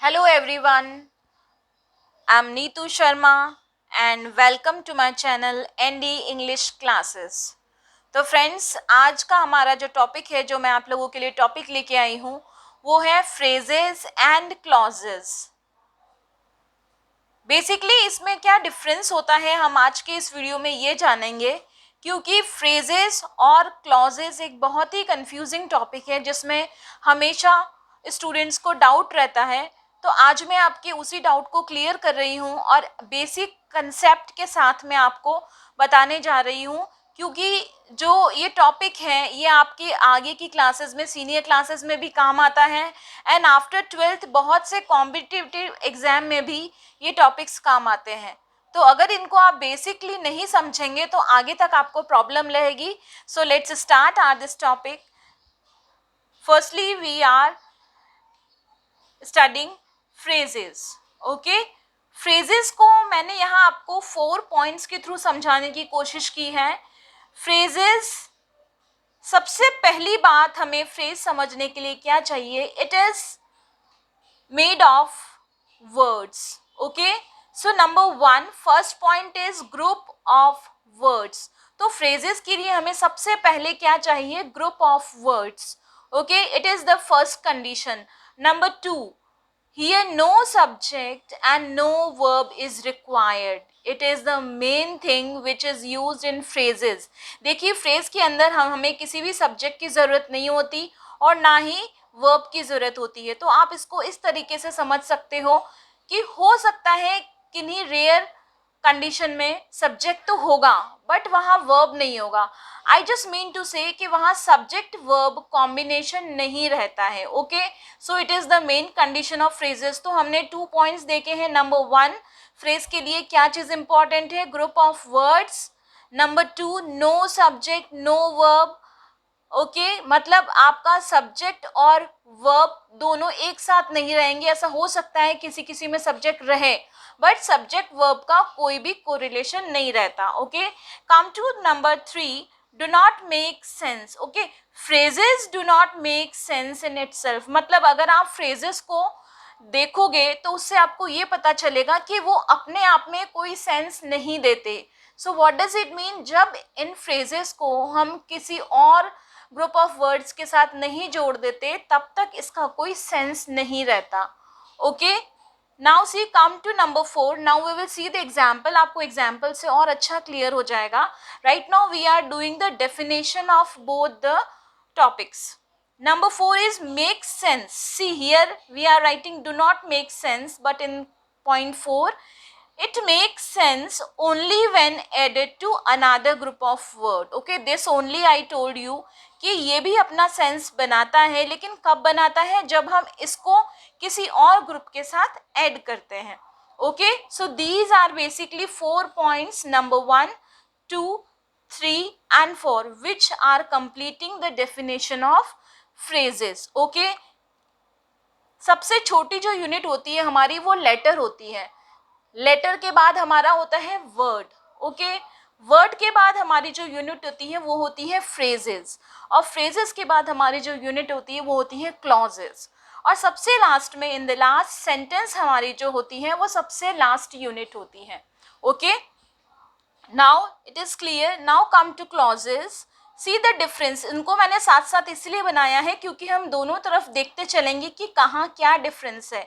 Hello everyone, I'm Neetu Sharma and welcome to my channel ND English Classes। तो friends, आज का हमारा जो टॉपिक है, जो मैं आप लोगों के लिए टॉपिक लेके आई हूँ, वो है फ्रेजेस एंड क्लॉजेस। बेसिकली इसमें क्या डिफरेंस होता है हम आज के इस वीडियो में ये जानेंगे, क्योंकि फ्रेजेस और क्लॉजेस एक बहुत ही कंफ्यूजिंग टॉपिक है जिसमें हमेशा स्टूडेंट्स को डाउट रहता है। तो आज मैं आपके उसी डाउट को क्लियर कर रही हूँ और बेसिक कंसेप्ट के साथ मैं आपको बताने जा रही हूँ, क्योंकि जो ये टॉपिक है ये आपके आगे की क्लासेस में, सीनियर क्लासेस में भी काम आता है एंड आफ्टर 12th बहुत से कॉम्पिटिटिव एग्जाम में भी ये टॉपिक्स काम आते हैं। तो अगर इनको आप बेसिकली नहीं समझेंगे तो आगे तक आपको प्रॉब्लम रहेगी। So let's start are this topic. Firstly we are studying phrases. Okay, phrases को मैंने यहाँ आपको 4 पॉइंट्स के थ्रू समझाने की कोशिश की है। फ्रेजेस, सबसे पहली बात हमें फ्रेज समझने के लिए क्या चाहिए, it is made of words. Okay, so number 1 first point is group of words. तो फ्रेजेस के लिए हमें सबसे पहले क्या चाहिए, group of words. Okay, it is the first condition. Number 2, here no subject and no verb is required. It is the main thing which is used in phrases. देखिए, phrase के अंदर हमें किसी भी सब्जेक्ट की ज़रूरत नहीं होती और ना ही वर्ब की ज़रूरत होती है। तो आप इसको इस तरीके से समझ सकते हो कि हो सकता है किन्हीं रेयर कंडीशन में सब्जेक्ट तो होगा बट वहाँ वर्ब नहीं होगा। आई जस्ट मीन टू से कि वहाँ सब्जेक्ट वर्ब कॉम्बिनेशन नहीं रहता है। Okay, so it is the main condition of phrases. तो हमने 2 पॉइंट्स देखे हैं। नंबर 1, फ्रेज के लिए क्या चीज़ इंपॉर्टेंट है, group of words. Number 2, no subject no verb. Okay, मतलब आपका सब्जेक्ट और वर्ब दोनों एक साथ नहीं रहेंगे। ऐसा हो सकता है किसी किसी में सब्जेक्ट रहे बट सब्जेक्ट वर्ब का कोई भी कोरिलेशन नहीं रहता। Okay, come to number 3, do not make sense. Okay, phrases do not make sense in itself. मतलब अगर आप फ्रेजेस को देखोगे तो उससे आपको ये पता चलेगा कि वो अपने आप में कोई सेंस नहीं देते। So what does it mean, जब इन फ्रेजेस को हम किसी और ग्रुप ऑफ वर्ड्स के साथ नहीं जोड़ देते तब तक इसका कोई सेंस नहीं रहता। Okay, now see come to number 4। Now we will see the example. आपको एग्जाम्पल से और अच्छा क्लियर हो जाएगा। Right now we are doing the definition of both the topics. Number 4 is make sense. See here we are writing do not make sense, but in point 4 it makes sense only when added to another group of word. Okay, this only I told you कि ये भी अपना sense बनाता है, लेकिन कब बनाता है, जब हम इसको किसी और ग्रुप के साथ ऐड करते हैं। Okay, so these are basically 4 points, number 1, 2, 3 and 4 which are completing the definition of phrases. Okay, सबसे छोटी जो यूनिट होती है हमारी वो लेटर होती है। लेटर के बाद हमारा होता है वर्ड। ओके, वर्ड के बाद हमारी जो यूनिट होती है वो होती है फ्रेजेस, और फ्रेजेस के बाद हमारी जो यूनिट होती है वो होती है क्लॉजेस, और सबसे लास्ट में इन द लास्ट सेंटेंस हमारी जो होती है वो सबसे लास्ट यूनिट होती है। Okay, now it is clear. Now come to clauses. See the difference. इनको मैंने साथ साथ इसलिए बनाया है क्योंकि हम दोनों तरफ देखते चलेंगे कि कहाँ क्या डिफरेंस है।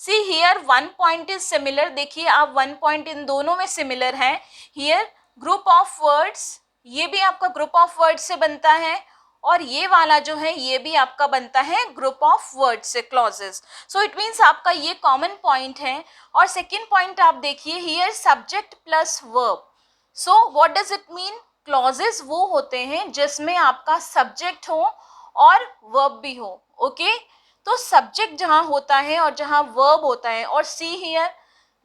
See here 1 point is similar. देखिए आप 1 पॉइंट इन दोनों में सिमिलर है। हियर ग्रुप ऑफ वर्ड्स, ये भी आपका ग्रुप ऑफ वर्ड्स से बनता है, और ये वाला जो है ये भी आपका बनता है ग्रुप ऑफ वर्ड्स से, क्लॉजेस। सो इट मीन्स आपका ये कॉमन पॉइंट है। और सेकेंड पॉइंट आप देखिए, here subject plus verb. So what does it mean, clauses वो होते हैं जिसमें आपका सब्जेक्ट हो और वर्ब भी हो। ओके, तो सब्जेक्ट जहाँ होता है और जहाँ वर्ब होता है, और सी हियर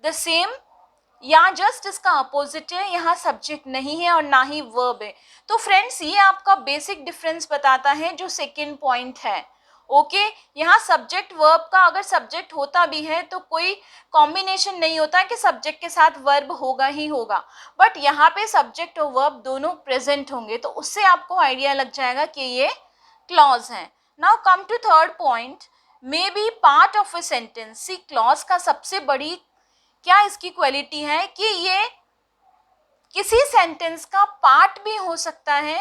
द सेम, यहाँ जस्ट इसका अपोजिट है, यहाँ सब्जेक्ट नहीं है और ना ही वर्ब है। तो फ्रेंड्स ये आपका बेसिक डिफरेंस बताता है जो सेकेंड पॉइंट है। ओके, यहाँ सब्जेक्ट वर्ब का अगर सब्जेक्ट होता भी है तो कोई कॉम्बिनेशन नहीं होता कि सब्जेक्ट के साथ वर्ब होगा ही होगा, बट यहाँ पे सब्जेक्ट और वर्ब दोनों प्रेजेंट होंगे, तो उससे आपको आइडिया लग जाएगा कि ये क्लॉज हैं। Now come to third point. May be part of a sentence. See clause का सबसे बड़ी क्या इसकी क्वालिटी है कि ये किसी सेंटेंस का पार्ट भी हो सकता है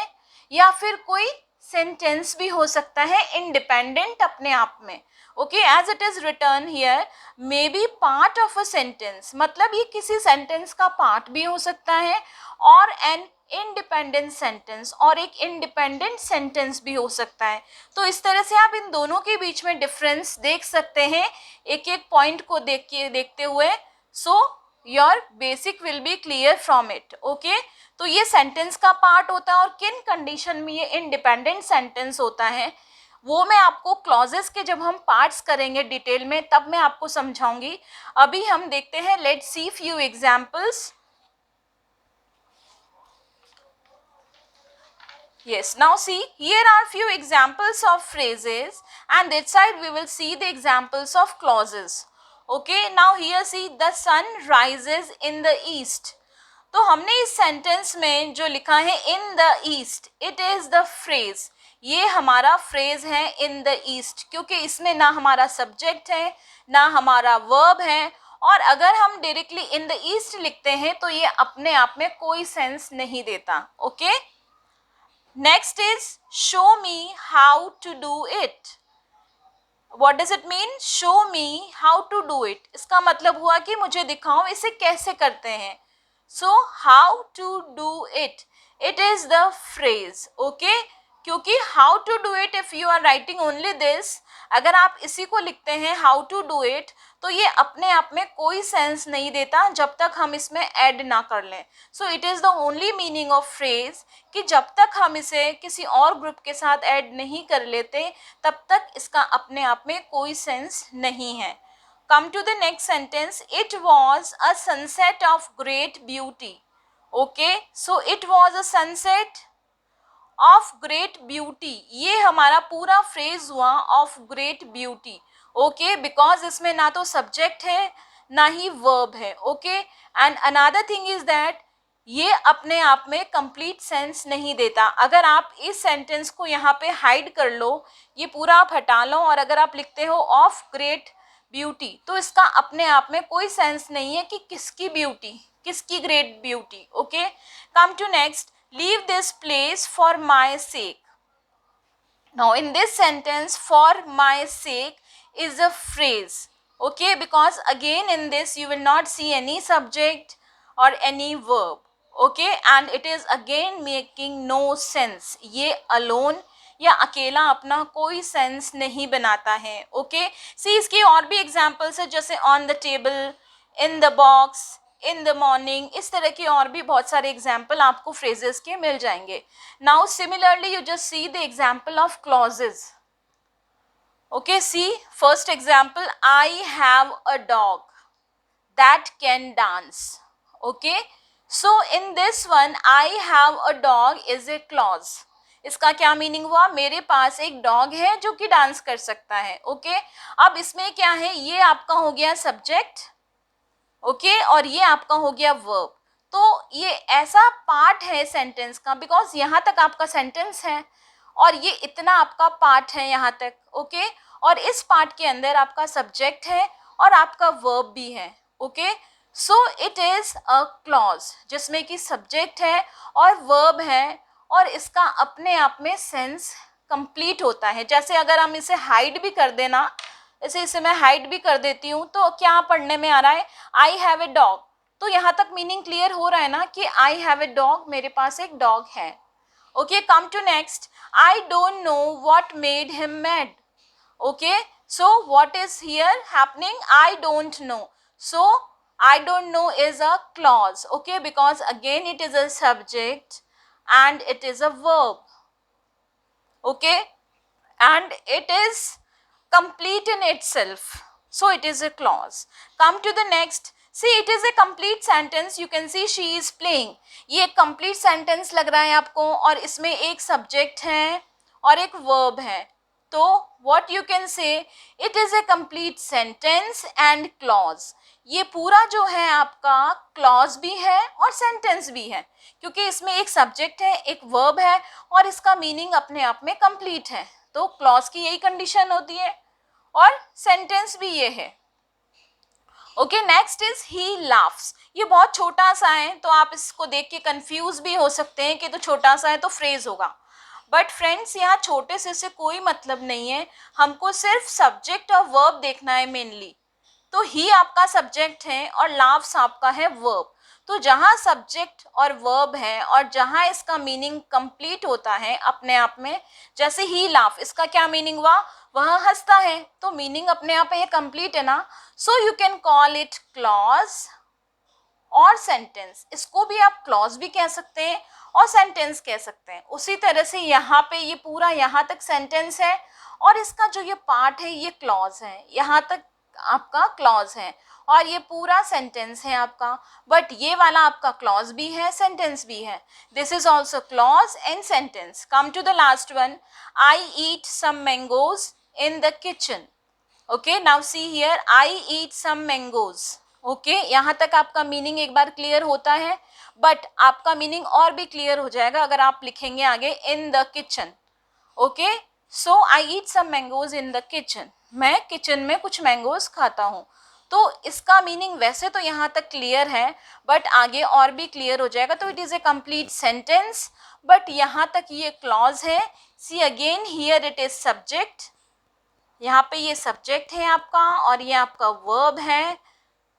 या फिर कोई सेंटेंस भी हो सकता है इंडिपेंडेंट अपने आप में। Okay, as it is written here may be part of a sentence, मतलब ये किसी सेंटेंस का पार्ट भी हो सकता है और एन इंडिपेंडेंट सेंटेंस, और एक इंडिपेंडेंट सेंटेंस भी हो सकता है। तो इस तरह से आप इन दोनों के बीच में डिफरेंस देख सकते हैं एक एक पॉइंट को देखते हुए। So your basic will be clear from it. Okay, तो ये सेंटेंस का पार्ट होता है और किन कंडीशन में ये इंडिपेंडेंट सेंटेंस होता है वो मैं आपको क्लॉजेस के जब हम पार्ट्स करेंगे डिटेल में तब मैं आपको समझाऊंगी। अभी हम देखते हैं, let's see few examples. Yes, now see, here are few examples of phrases and that side we will see the examples of clauses. Okay, now here see, the sun rises in the east. तो हमने इस sentence में जो लिखा है in the east, it is the phrase, ये हमारा phrase है इन द ईस्ट, क्योंकि इसमें ना हमारा सब्जेक्ट है ना हमारा वर्ब है, और अगर हम डायरेक्टली इन द ईस्ट लिखते हैं तो ये अपने आप में कोई सेंस नहीं देता। Okay, next is show me how to do it. What does it mean? Show me how to do it. इसका मतलब हुआ कि मुझे दिखाओ इसे कैसे करते हैं। So how to do it, it is the phrase. Okay, क्योंकि how to do it, if you are writing only this, अगर आप इसी को लिखते हैं how to do it, तो ये अपने आप में कोई सेंस नहीं देता जब तक हम इसमें ऐड ना कर लें। So it is the only meaning of phrase कि जब तक हम इसे किसी और ग्रुप के साथ ऐड नहीं कर लेते तब तक इसका अपने आप में कोई सेंस नहीं है। Come to the next sentence. It was a sunset of great beauty. Okay, so it was a sunset of great beauty. ये हमारा पूरा फ्रेज हुआ of great beauty. Okay, because इसमें ना तो सब्जेक्ट है ना ही वर्ब है। Okay, and another thing is that ये अपने आप में कंप्लीट सेंस नहीं देता। अगर आप इस सेंटेंस को यहाँ पे हाइड कर लो, ये पूरा आप हटा लो, और अगर आप लिखते हो ऑफ ग्रेट ब्यूटी, तो इसका अपने आप में कोई सेंस नहीं है कि किसकी ब्यूटी, किसकी great beauty. Okay, come to next, leave this place for my sake. Now in this sentence for my sake is a phrase. Okay, because again in this you will not see any subject or any verb. Okay, and it is again making no sense. ये alone या अकेला अपना कोई sense नहीं बनाता है। Okay, सी इसकी और भी एग्जाम्पल्स है, जैसे on the table, in the box, in the morning, इस तरह के और भी बहुत सारे एग्जाम्पल आपको फ्रेजेस के मिल जाएंगे। Now similarly you just see the example of clauses. Okay, see, first example, I have a dog that can dance. Okay, so in this one, I have a dog is a clause. इसका क्या meaning हुआ? मेरे पास एक dog है जो कि dance कर सकता है। ओके, अब इसमें क्या है, ये आपका हो गया सब्जेक्ट, ओके, और ये आपका हो गया वर्ब। तो ये ऐसा पार्ट है सेंटेंस का, बिकॉज यहाँ तक आपका सेंटेंस है और ये इतना आपका पार्ट है यहाँ तक। ओके, और इस पार्ट के अंदर आपका सब्जेक्ट है और आपका वर्ब भी है। Okay, so it is a clause जिसमें कि सब्जेक्ट है और वर्ब है, और इसका अपने आप में सेंस कंप्लीट होता है। जैसे अगर हम इसे हाइड भी कर देना, इसे मैं हाइड भी कर देती हूँ, तो क्या पढ़ने में आ रहा है, आई हैव ए डॉग, तो यहाँ तक मीनिंग क्लियर हो रहा है ना कि आई हैव ए डॉग, मेरे पास एक डॉग है। Okay, come to next. I don't know what made him mad. Okay, so what is here happening? I don't know. So I don't know is a clause. Okay, because again it is a subject and it is a verb. Okay, and it is complete in itself. So it is a clause. Come to the next. See, it is a complete sentence. You can see she is playing. ये एक complete sentence लग रहा है आपको, और इसमें एक subject है और एक verb है। तो what you can say, it is a complete sentence and clause. ये पूरा जो है आपका clause भी है और sentence भी है, क्योंकि इसमें एक subject है, एक verb है, और इसका meaning अपने आप में complete है। तो clause की यही condition होती है, और सेंटेंस भी ये है। Okay, next is he laughs. ये बहुत छोटा सा है तो आप इसको देख के कंफ्यूज भी हो सकते हैं कि तो छोटा सा है तो फ्रेज होगा, बट फ्रेंड्स यहाँ छोटे से कोई मतलब नहीं है, हमको सिर्फ सब्जेक्ट और वर्ब देखना है मेनली। तो ही आपका सब्जेक्ट है और लाफ्स आपका है वर्ब। तो जहाँ सब्जेक्ट और वर्ब है और जहाँ इसका मीनिंग कंप्लीट होता है अपने आप में, जैसे ही लाफ, इसका क्या मीनिंग हुआ, वह हंसता है, तो मीनिंग अपने आप में ये कंप्लीट है ना। So you can call it clause और सेंटेंस। इसको भी आप क्लॉज भी कह सकते हैं और सेंटेंस कह सकते हैं। उसी तरह से यहाँ पे ये पूरा यहाँ तक सेंटेंस है और इसका जो ये पार्ट है ये क्लॉज है, यहाँ तक आपका क्लॉज है और ये पूरा सेंटेंस है आपका। बट ये वाला आपका क्लॉज भी है, सेंटेंस भी है। This is also clause and sentence. Come to the last one, I eat some mangoes in the kitchen. Okay, now see here, I eat some mangoes. Okay, यहाँ तक आपका मीनिंग एक बार क्लियर होता है, बट आपका meaning और भी clear हो जाएगा अगर आप लिखेंगे आगे in the kitchen. Okay, so I eat some mangoes in the kitchen, मैं किचन में कुछ मैंगोज खाता हूँ। तो इसका मीनिंग वैसे तो यहाँ तक क्लियर है, बट आगे और भी क्लियर हो जाएगा। तो it is a complete sentence, but यहाँ तक ये क्लॉज है। See again here it is subject, यहाँ पे ये सब्जेक्ट है आपका और ये आपका वर्ब है,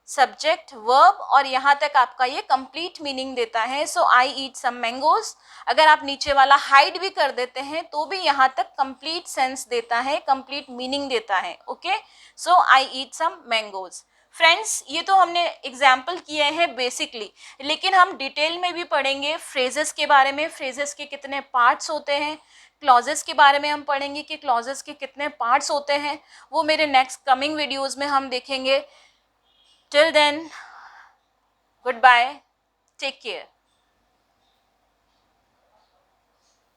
सब्जेक्ट वर्ब, और यहाँ तक आपका ये कंप्लीट मीनिंग देता है। सो आई ईट सम मैंगोज, अगर आप नीचे वाला हाइड भी कर देते हैं तो भी यहाँ तक कंप्लीट सेंस देता है, कंप्लीट मीनिंग देता है। Okay, so I eat some mangoes. Friends, ये तो हमने एग्जाम्पल किए हैं बेसिकली, लेकिन हम डिटेल में भी पढ़ेंगे फ्रेजेस के बारे में, फ्रेजेस के कितने पार्ट्स होते हैं, क्लॉजेस के बारे में हम पढ़ेंगे कि क्लॉजेस के कितने पार्ट्स होते हैं, वो मेरे नेक्स्ट कमिंग वीडियोज़ में हम देखेंगे। Till then, goodbye, take care.